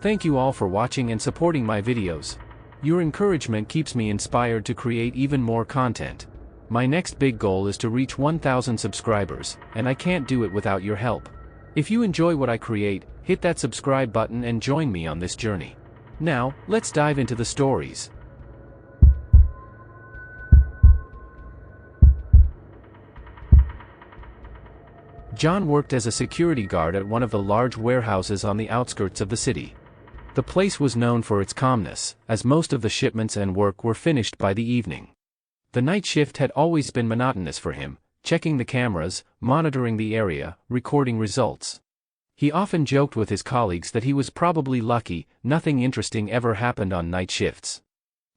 Thank you all for watching and supporting my videos. Your encouragement keeps me inspired to create even more content. My next big goal is to reach 1,000 subscribers, and I can't do it without your help. If you enjoy what I create, hit that subscribe button and join me on this journey. Now, let's dive into the stories. John worked as a security guard at one of the large warehouses on the outskirts of the city. The place was known for its calmness, as most of the shipments and work were finished by the evening. The night shift had always been monotonous for him, checking the cameras, monitoring the area, recording results. He often joked with his colleagues that he was probably lucky, nothing interesting ever happened on night shifts.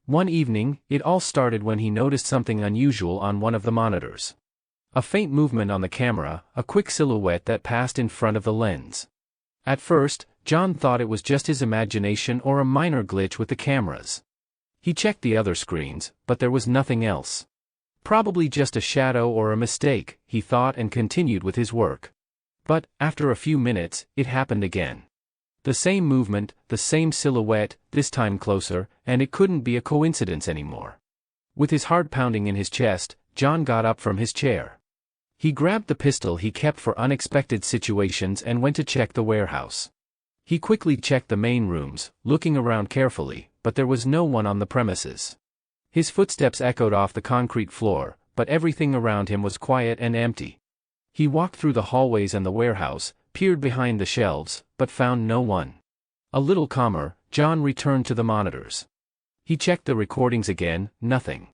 One evening, it all started when he noticed something unusual on one of the monitors. A faint movement on the camera, a quick silhouette that passed in front of the lens. At first, John thought it was just his imagination or a minor glitch with the cameras. He checked the other screens, but there was nothing else. Probably just a shadow or a mistake, he thought, and continued with his work. But, after a few minutes, it happened again. The same movement, the same silhouette, this time closer, and it couldn't be a coincidence anymore. With his heart pounding in his chest, John got up from his chair. He grabbed the pistol he kept for unexpected situations and went to check the warehouse. He quickly checked the main rooms, looking around carefully, but there was no one on the premises. His footsteps echoed off the concrete floor, but everything around him was quiet and empty. He walked through the hallways and the warehouse, peered behind the shelves, but found no one. A little calmer, John returned to the monitors. He checked the recordings again, nothing.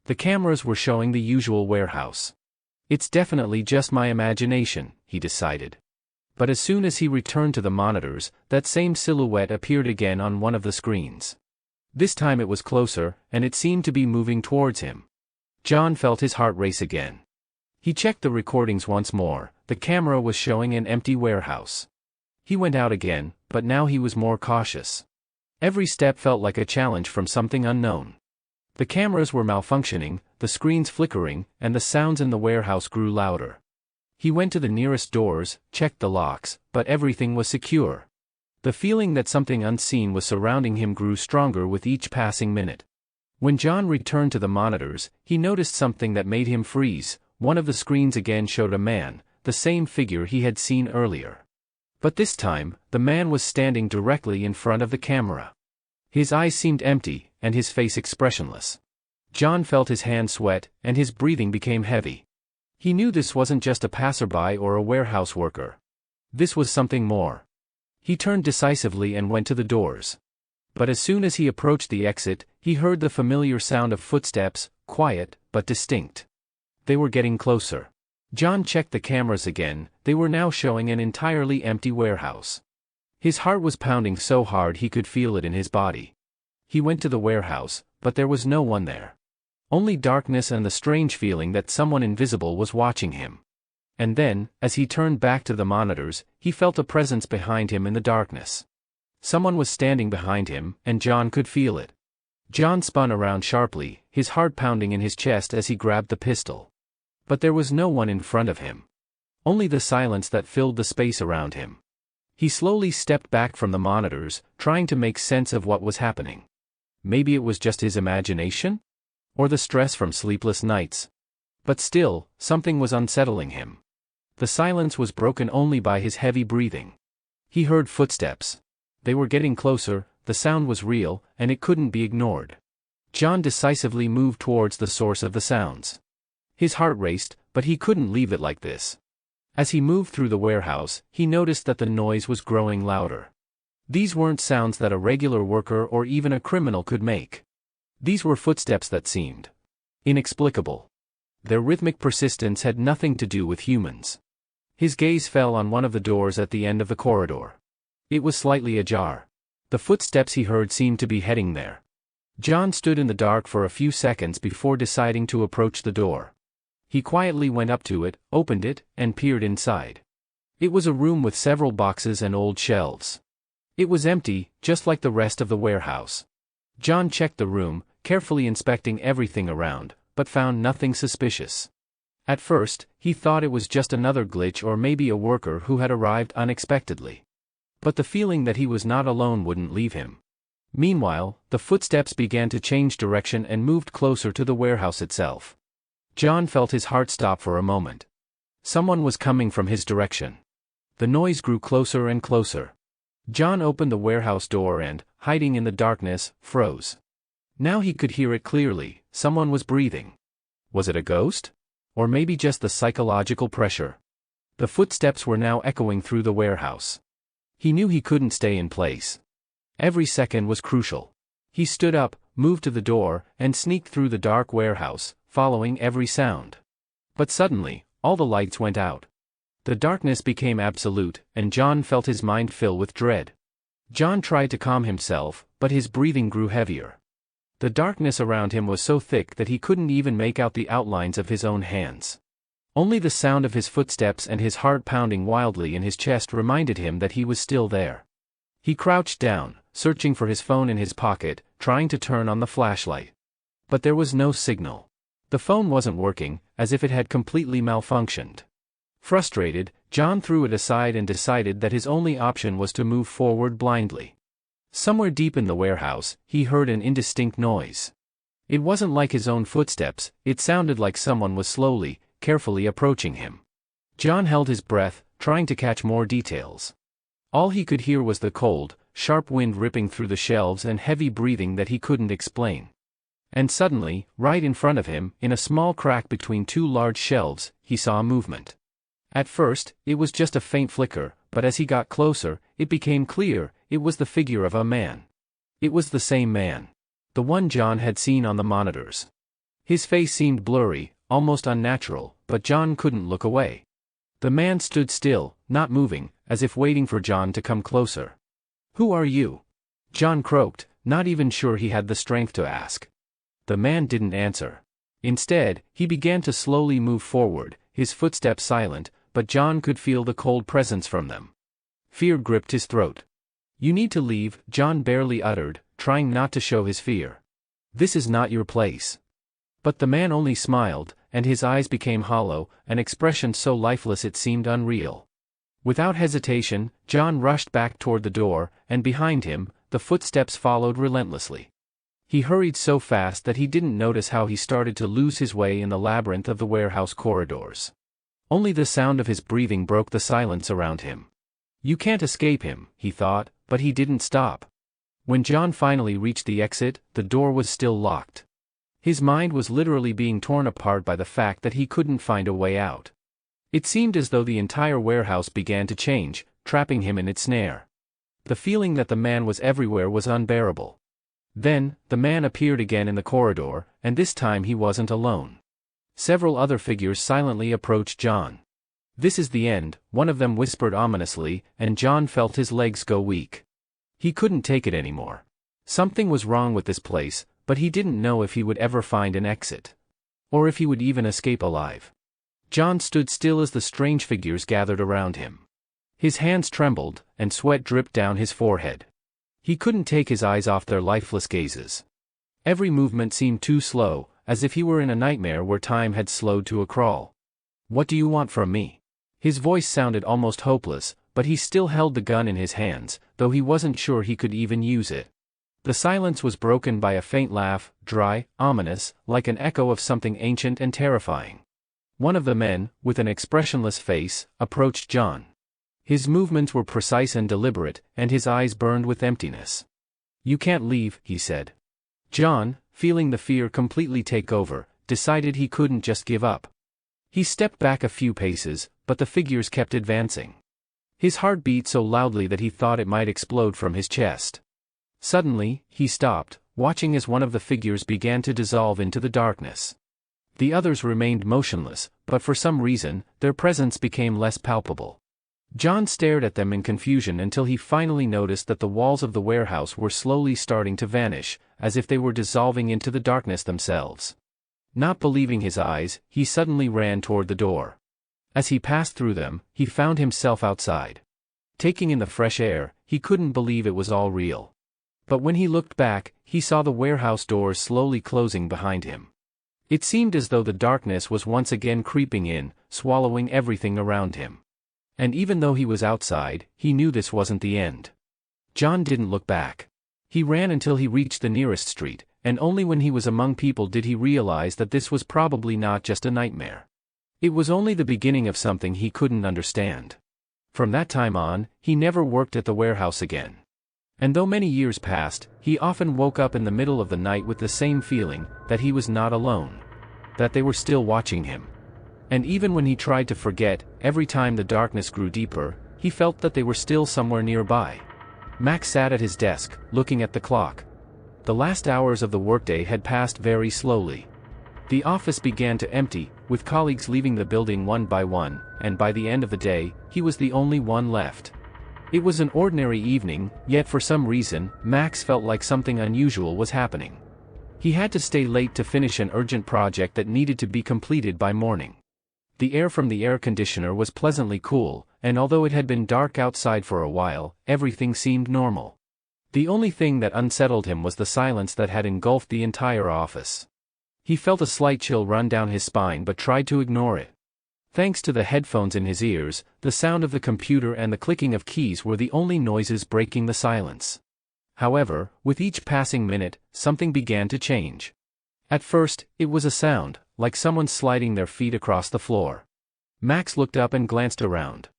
The cameras were showing the usual warehouse. It's definitely just my imagination, he decided. But as soon as he returned to the monitors, that same silhouette appeared again on one of the screens. This time it was closer, and it seemed to be moving towards him. John felt his heart race again. He checked the recordings once more. The camera was showing an empty warehouse. He went out again, but now he was more cautious. Every step felt like a challenge from something unknown. The cameras were malfunctioning, the screens flickering, and the sounds in the warehouse grew louder. He went to the nearest doors, checked the locks, but everything was secure. The feeling that something unseen was surrounding him grew stronger with each passing minute. When John returned to the monitors, he noticed something that made him freeze. One of the screens again showed a man, the same figure he had seen earlier. But this time, the man was standing directly in front of the camera. His eyes seemed empty, and his face expressionless. John felt his hands sweat, and his breathing became heavy. He knew this wasn't just a passerby or a warehouse worker. This was something more. He turned decisively and went to the doors. But as soon as he approached the exit, he heard the familiar sound of footsteps, quiet, but distinct. They were getting closer. John checked the cameras again. They were now showing an entirely empty warehouse. His heart was pounding so hard he could feel it in his body. He went to the warehouse, but there was no one there. Only darkness and the strange feeling that someone invisible was watching him. And then, as he turned back to the monitors, he felt a presence behind him in the darkness. Someone was standing behind him, and John could feel it. John spun around sharply, his heart pounding in his chest as he grabbed the pistol. But there was no one in front of him. Only the silence that filled the space around him. He slowly stepped back from the monitors, trying to make sense of what was happening. Maybe it was just his imagination? Or the stress from sleepless nights? But still, something was unsettling him. The silence was broken only by his heavy breathing. He heard footsteps. They were getting closer, the sound was real, and it couldn't be ignored. John decisively moved towards the source of the sounds. His heart raced, but he couldn't leave it like this. As he moved through the warehouse, he noticed that the noise was growing louder. These weren't sounds that a regular worker or even a criminal could make. These were footsteps that seemed inexplicable. Their rhythmic persistence had nothing to do with humans. His gaze fell on one of the doors at the end of the corridor. It was slightly ajar. The footsteps he heard seemed to be heading there. John stood in the dark for a few seconds before deciding to approach the door. He quietly went up to it, opened it, and peered inside. It was a room with several boxes and old shelves. It was empty, just like the rest of the warehouse. John checked the room, carefully inspecting everything around, but found nothing suspicious. At first, he thought it was just another glitch or maybe a worker who had arrived unexpectedly. But the feeling that he was not alone wouldn't leave him. Meanwhile, the footsteps began to change direction and moved closer to the warehouse itself. John felt his heart stop for a moment. Someone was coming from his direction. The noise grew closer and closer. John opened the warehouse door and, hiding in the darkness, froze. Now he could hear it clearly. Someone was breathing. Was it a ghost? Or maybe just the psychological pressure? The footsteps were now echoing through the warehouse. He knew he couldn't stay in place. Every second was crucial. He stood up, moved to the door, and sneaked through the dark warehouse, following every sound. But suddenly, all the lights went out. The darkness became absolute, and John felt his mind fill with dread. John tried to calm himself, but his breathing grew heavier. The darkness around him was so thick that he couldn't even make out the outlines of his own hands. Only the sound of his footsteps and his heart pounding wildly in his chest reminded him that he was still there. He crouched down, searching for his phone in his pocket, trying to turn on the flashlight. But there was no signal. The phone wasn't working, as if it had completely malfunctioned. Frustrated, John threw it aside and decided that his only option was to move forward blindly. Somewhere deep in the warehouse, he heard an indistinct noise. It wasn't like his own footsteps, it sounded like someone was slowly, carefully approaching him. John held his breath, trying to catch more details. All he could hear was the cold, sharp wind ripping through the shelves and heavy breathing that he couldn't explain. And suddenly, right in front of him, in a small crack between two large shelves, he saw a movement. At first, it was just a faint flicker, but as he got closer, it became clear. It was the figure of a man. It was the same man. The one John had seen on the monitors. His face seemed blurry, almost unnatural, but John couldn't look away. The man stood still, not moving, as if waiting for John to come closer. "Who are you?" John croaked, not even sure he had the strength to ask. The man didn't answer. Instead, he began to slowly move forward, his footsteps silent, but John could feel the cold presence from them. Fear gripped his throat. "You need to leave," John barely uttered, trying not to show his fear. "This is not your place." But the man only smiled, and his eyes became hollow, an expression so lifeless it seemed unreal. Without hesitation, John rushed back toward the door, and behind him, the footsteps followed relentlessly. He hurried so fast that he didn't notice how he started to lose his way in the labyrinth of the warehouse corridors. Only the sound of his breathing broke the silence around him. "You can't escape him," he thought, but he didn't stop. When John finally reached the exit, the door was still locked. His mind was literally being torn apart by the fact that he couldn't find a way out. It seemed as though the entire warehouse began to change, trapping him in its snare. The feeling that the man was everywhere was unbearable. Then, the man appeared again in the corridor, and this time he wasn't alone. Several other figures silently approached John. "This is the end," one of them whispered ominously, and John felt his legs go weak. He couldn't take it anymore. Something was wrong with this place, but he didn't know if he would ever find an exit. Or if he would even escape alive. John stood still as the strange figures gathered around him. His hands trembled, and sweat dripped down his forehead. He couldn't take his eyes off their lifeless gazes. Every movement seemed too slow, as if he were in a nightmare where time had slowed to a crawl. "What do you want from me?" His voice sounded almost hopeless, but he still held the gun in his hands, though he wasn't sure he could even use it. The silence was broken by a faint laugh, dry, ominous, like an echo of something ancient and terrifying. One of the men, with an expressionless face, approached John. His movements were precise and deliberate, and his eyes burned with emptiness. "You can't leave," he said. John, feeling the fear completely take over, decided he couldn't just give up. He stepped back a few paces, but the figures kept advancing. His heart beat so loudly that he thought it might explode from his chest. Suddenly, he stopped, watching as one of the figures began to dissolve into the darkness. The others remained motionless, but for some reason, their presence became less palpable. John stared at them in confusion until he finally noticed that the walls of the warehouse were slowly starting to vanish, as if they were dissolving into the darkness themselves. Not believing his eyes, he suddenly ran toward the door. As he passed through them, he found himself outside. Taking in the fresh air, he couldn't believe it was all real. But when he looked back, he saw the warehouse doors slowly closing behind him. It seemed as though the darkness was once again creeping in, swallowing everything around him. And even though he was outside, he knew this wasn't the end. John didn't look back. He ran until he reached the nearest street, and only when he was among people did he realize that this was probably not just a nightmare. It was only the beginning of something he couldn't understand. From that time on, he never worked at the warehouse again. And though many years passed, he often woke up in the middle of the night with the same feeling, that he was not alone. That they were still watching him. And even when he tried to forget, every time the darkness grew deeper, he felt that they were still somewhere nearby. Max sat at his desk, looking at the clock. The last hours of the workday had passed very slowly. The office began to empty, with colleagues leaving the building one by one, and by the end of the day, he was the only one left. It was an ordinary evening, yet for some reason, Max felt like something unusual was happening. He had to stay late to finish an urgent project that needed to be completed by morning. The air from the air conditioner was pleasantly cool, and although it had been dark outside for a while, everything seemed normal. The only thing that unsettled him was the silence that had engulfed the entire office. He felt a slight chill run down his spine but tried to ignore it. Thanks to the headphones in his ears, the sound of the computer and the clicking of keys were the only noises breaking the silence. However, with each passing minute, something began to change. At first, it was a sound, like someone sliding their feet across the floor. Max looked up and glanced around.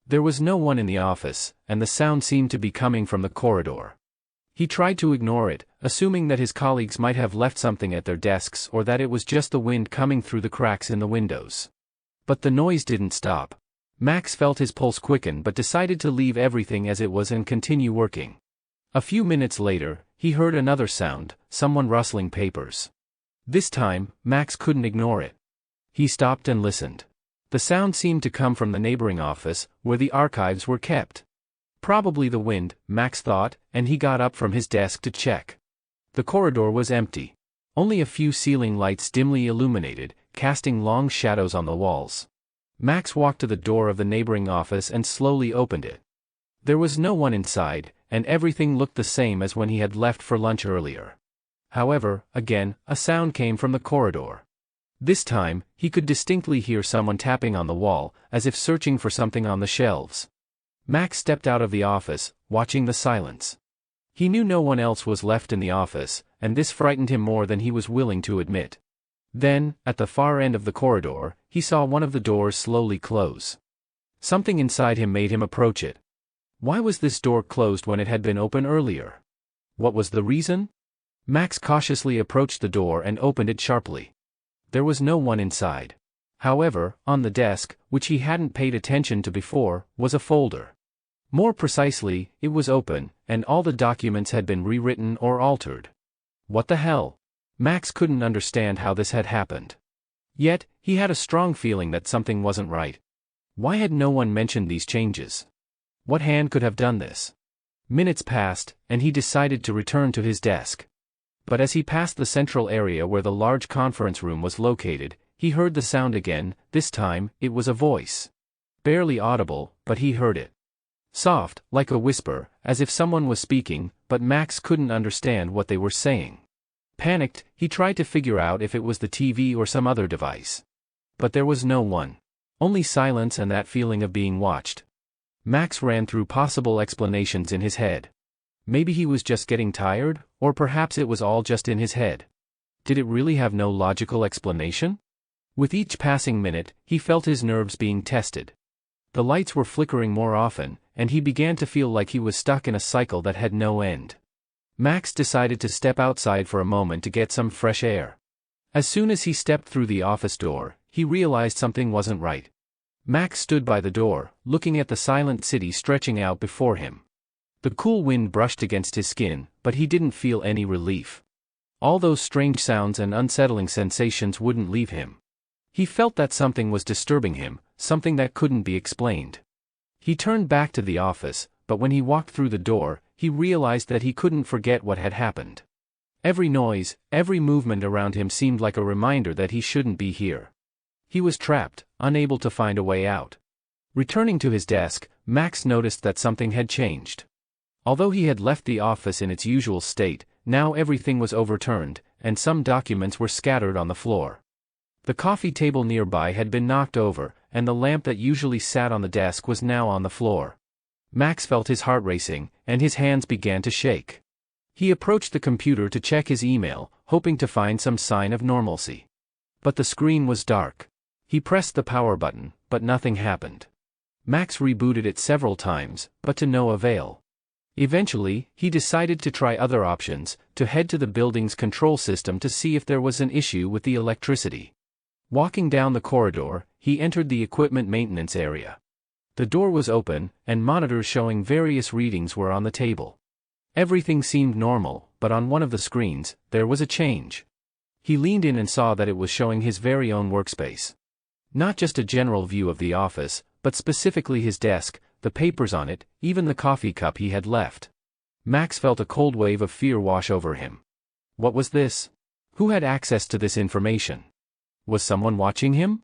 There was no one in the office, and the sound seemed to be coming from the corridor. He tried to ignore it, assuming that his colleagues might have left something at their desks or that it was just the wind coming through the cracks in the windows. But the noise didn't stop. Max felt his pulse quicken but decided to leave everything as it was and continue working. A few minutes later, he heard another sound, someone rustling papers. This time, Max couldn't ignore it. He stopped and listened. The sound seemed to come from the neighboring office, where the archives were kept. Probably the wind, Max thought, and he got up from his desk to check. The corridor was empty. Only a few ceiling lights dimly illuminated, casting long shadows on the walls. Max walked to the door of the neighboring office and slowly opened it. There was no one inside, and everything looked the same as when he had left for lunch earlier. However, again, a sound came from the corridor. This time, he could distinctly hear someone tapping on the wall, as if searching for something on the shelves. Max stepped out of the office, watching the silence. He knew no one else was left in the office, and this frightened him more than he was willing to admit. Then, at the far end of the corridor, he saw one of the doors slowly close. Something inside him made him approach it. Why was this door closed when it had been open earlier? What was the reason? Max cautiously approached the door and opened it sharply. There was no one inside. However, on the desk, which he hadn't paid attention to before, was a folder. More precisely, it was open, and all the documents had been rewritten or altered. What the hell? Max couldn't understand how this had happened. Yet, he had a strong feeling that something wasn't right. Why had no one mentioned these changes? What hand could have done this? Minutes passed, and he decided to return to his desk. But as he passed the central area where the large conference room was located, he heard the sound again. This time, it was a voice. Barely audible, but he heard it. Soft, like a whisper, as if someone was speaking, but Max couldn't understand what they were saying. Panicked, he tried to figure out if it was the TV or some other device. But there was no one. Only silence and that feeling of being watched. Max ran through possible explanations in his head. Maybe he was just getting tired, or perhaps it was all just in his head. Did it really have no logical explanation? With each passing minute, he felt his nerves being tested. The lights were flickering more often, and he began to feel like he was stuck in a cycle that had no end. Max decided to step outside for a moment to get some fresh air. As soon as he stepped through the office door, he realized something wasn't right. Max stood by the door, looking at the silent city stretching out before him. The cool wind brushed against his skin, but he didn't feel any relief. All those strange sounds and unsettling sensations wouldn't leave him. He felt that something was disturbing him, something that couldn't be explained. He turned back to the office, but when he walked through the door, he realized that he couldn't forget what had happened. Every noise, every movement around him seemed like a reminder that he shouldn't be here. He was trapped, unable to find a way out. Returning to his desk, Max noticed that something had changed. Although he had left the office in its usual state, now everything was overturned, and some documents were scattered on the floor. The coffee table nearby had been knocked over, and the lamp that usually sat on the desk was now on the floor. Max felt his heart racing, and his hands began to shake. He approached the computer to check his email, hoping to find some sign of normalcy. But the screen was dark. He pressed the power button, but nothing happened. Max rebooted it several times, but to no avail. Eventually, he decided to try other options, to head to the building's control system to see if there was an issue with the electricity. Walking down the corridor, he entered the equipment maintenance area. The door was open, and monitors showing various readings were on the table. Everything seemed normal, but on one of the screens, there was a change. He leaned in and saw that it was showing his very own workspace. Not just a general view of the office, but specifically his desk, the papers on it, even the coffee cup he had left. Max felt a cold wave of fear wash over him. What was this? Who had access to this information? Was someone watching him?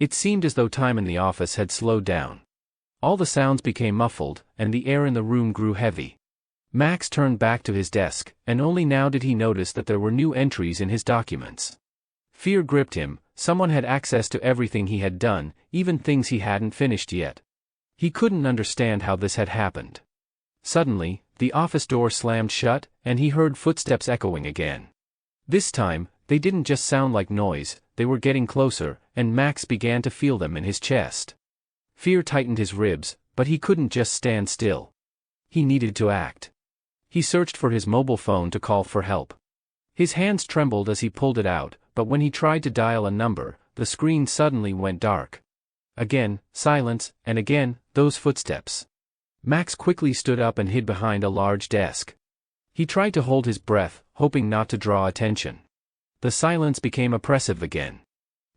It seemed as though time in the office had slowed down. All the sounds became muffled, and the air in the room grew heavy. Max turned back to his desk, and only now did he notice that there were new entries in his documents. Fear gripped him. Someone had access to everything he had done, even things he hadn't finished yet. He couldn't understand how this had happened. Suddenly, the office door slammed shut, and he heard footsteps echoing again. This time, they didn't just sound like noise, they were getting closer, and Max began to feel them in his chest. Fear tightened his ribs, but he couldn't just stand still. He needed to act. He searched for his mobile phone to call for help. His hands trembled as he pulled it out, but when he tried to dial a number, the screen suddenly went dark. Again, silence, and again, those footsteps. Max quickly stood up and hid behind a large desk. He tried to hold his breath, hoping not to draw attention. The silence became oppressive again.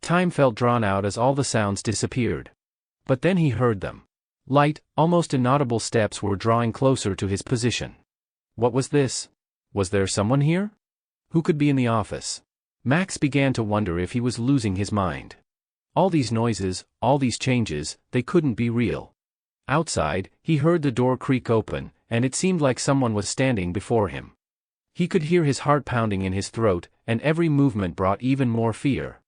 Time felt drawn out as all the sounds disappeared. But then he heard them. Light, almost inaudible steps were drawing closer to his position. What was this? Was there someone here? Who could be in the office? Max began to wonder if he was losing his mind. All these noises, all these changes, they couldn't be real. Outside, he heard the door creak open, and it seemed like someone was standing before him. He could hear his heart pounding in his throat, and every movement brought even more fear.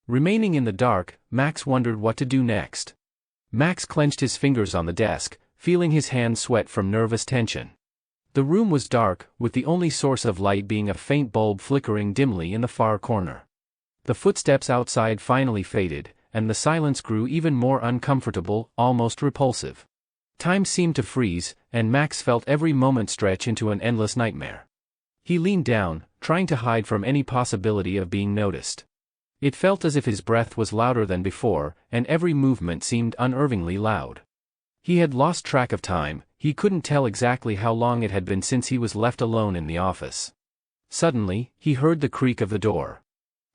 Remaining in the dark, Max wondered what to do next. Max clenched his fingers on the desk, feeling his hands sweat from nervous tension. The room was dark, with the only source of light being a faint bulb flickering dimly in the far corner. The footsteps outside finally faded, and the silence grew even more uncomfortable, almost repulsive. Time seemed to freeze, and Max felt every moment stretch into an endless nightmare. He leaned down, trying to hide from any possibility of being noticed. It felt as if his breath was louder than before, and every movement seemed unnervingly loud. He had lost track of time. He couldn't tell exactly how long it had been since he was left alone in the office. Suddenly, he heard the creak of the door.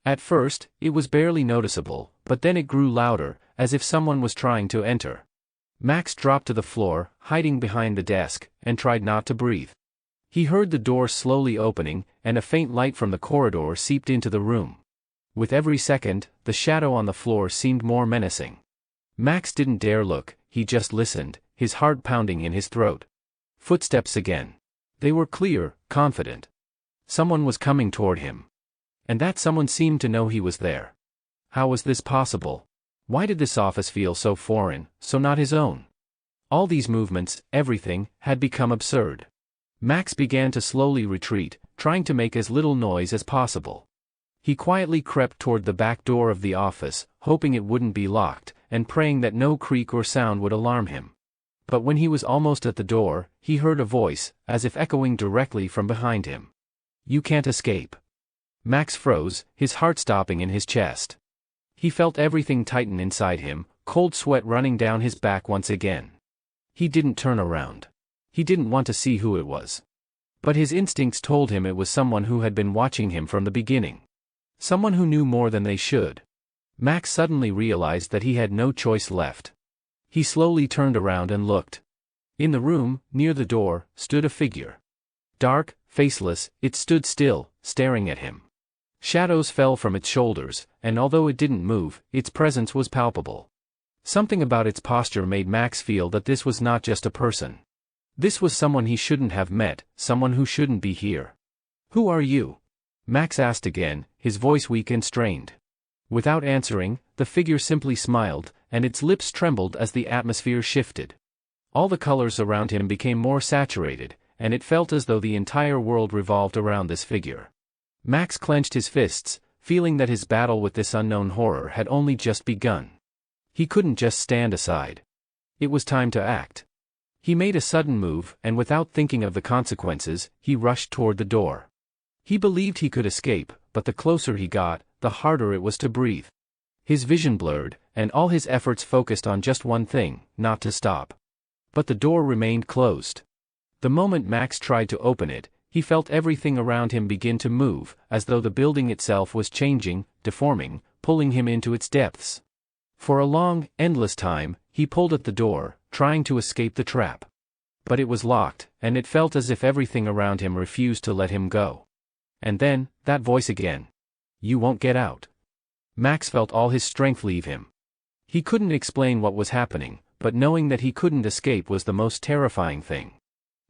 At first, it was barely noticeable, but then it grew louder, as if someone was trying to enter. Max dropped to the floor, hiding behind the desk, and tried not to breathe. He heard the door slowly opening, and a faint light from the corridor seeped into the room. With every second, the shadow on the floor seemed more menacing. Max didn't dare look, he just listened, his heart pounding in his throat. Footsteps again. They were clear, confident. Someone was coming toward him. And that someone seemed to know he was there. How was this possible? Why did this office feel so foreign, so not his own? All these movements, everything, had become absurd. Max began to slowly retreat, trying to make as little noise as possible. He quietly crept toward the back door of the office, hoping it wouldn't be locked, and praying that no creak or sound would alarm him. But when he was almost at the door, he heard a voice, as if echoing directly from behind him. "You can't escape." Max froze, his heart stopping in his chest. He felt everything tighten inside him, cold sweat running down his back once again. He didn't turn around. He didn't want to see who it was. But his instincts told him it was someone who had been watching him from the beginning. Someone who knew more than they should. Max suddenly realized that he had no choice left. He slowly turned around and looked. In the room, near the door, stood a figure. Dark, faceless, it stood still, staring at him. Shadows fell from its shoulders, and although it didn't move, its presence was palpable. Something about its posture made Max feel that this was not just a person. This was someone he shouldn't have met, someone who shouldn't be here. "Who are you?" Max asked again, his voice weak and strained. Without answering, the figure simply smiled, and its lips trembled as the atmosphere shifted. All the colors around him became more saturated, and it felt as though the entire world revolved around this figure. Max clenched his fists, feeling that his battle with this unknown horror had only just begun. He couldn't just stand aside. It was time to act. He made a sudden move, and without thinking of the consequences, he rushed toward the door. He believed he could escape, but the closer he got, the harder it was to breathe. His vision blurred, and all his efforts focused on just one thing: not to stop. But the door remained closed. The moment Max tried to open it, he felt everything around him begin to move, as though the building itself was changing, deforming, pulling him into its depths. For a long, endless time, he pulled at the door, trying to escape the trap. But it was locked, and it felt as if everything around him refused to let him go. And then, that voice again. "You won't get out." Max felt all his strength leave him. He couldn't explain what was happening, but knowing that he couldn't escape was the most terrifying thing.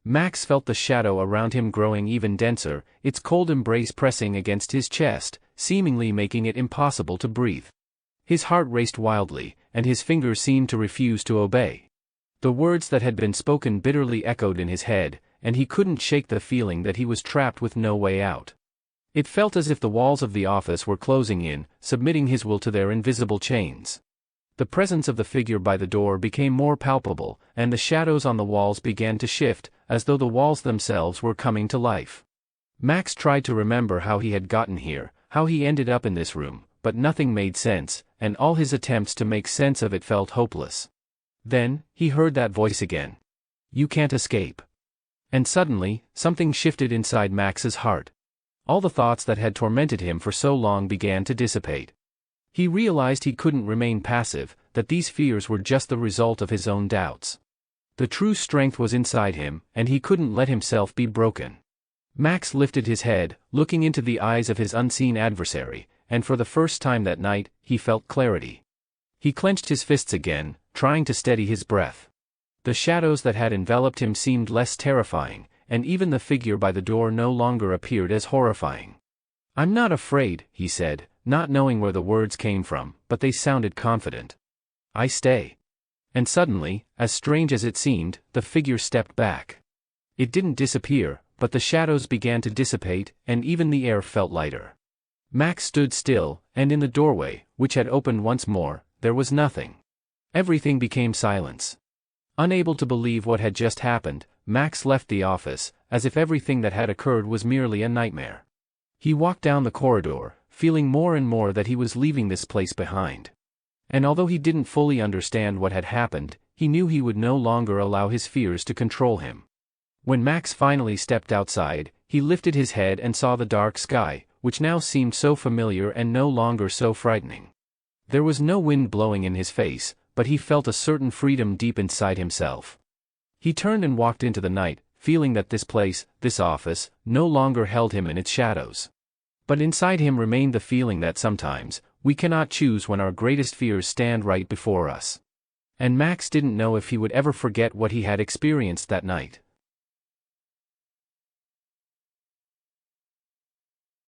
Max felt the shadow around him growing even denser, its cold embrace pressing against his chest, seemingly making it impossible to breathe. His heart raced wildly, and his fingers seemed to refuse to obey. The words that had been spoken bitterly echoed in his head, and he couldn't shake the feeling that he was trapped with no way out. It felt as if the walls of the office were closing in, submitting his will to their invisible chains. The presence of the figure by the door became more palpable, and the shadows on the walls began to shift, as though the walls themselves were coming to life. Max tried to remember how he had gotten here, how he ended up in this room, but nothing made sense, and all his attempts to make sense of it felt hopeless. Then, he heard that voice again. "You can't escape." And suddenly, something shifted inside Max's heart. All the thoughts that had tormented him for so long began to dissipate. He realized he couldn't remain passive, that these fears were just the result of his own doubts. The true strength was inside him, and he couldn't let himself be broken. Max lifted his head, looking into the eyes of his unseen adversary, and for the first time that night, he felt clarity. He clenched his fists again, trying to steady his breath. The shadows that had enveloped him seemed less terrifying, and even the figure by the door no longer appeared as horrifying. "I'm not afraid," he said, not knowing where the words came from, but they sounded confident. "I stay." And suddenly, as strange as it seemed, the figure stepped back. It didn't disappear, but the shadows began to dissipate, and even the air felt lighter. Max stood still, and in the doorway, which had opened once more, there was nothing. Everything became silence. Unable to believe what had just happened, Max left the office, as if everything that had occurred was merely a nightmare. He walked down the corridor, feeling more and more that he was leaving this place behind. And although he didn't fully understand what had happened, he knew he would no longer allow his fears to control him. When Max finally stepped outside, he lifted his head and saw the dark sky, which now seemed so familiar and no longer so frightening. There was no wind blowing in his face, but he felt a certain freedom deep inside himself. He turned and walked into the night, feeling that this place, this office, no longer held him in its shadows. But inside him remained the feeling that sometimes, we cannot choose when our greatest fears stand right before us. And Max didn't know if he would ever forget what he had experienced that night.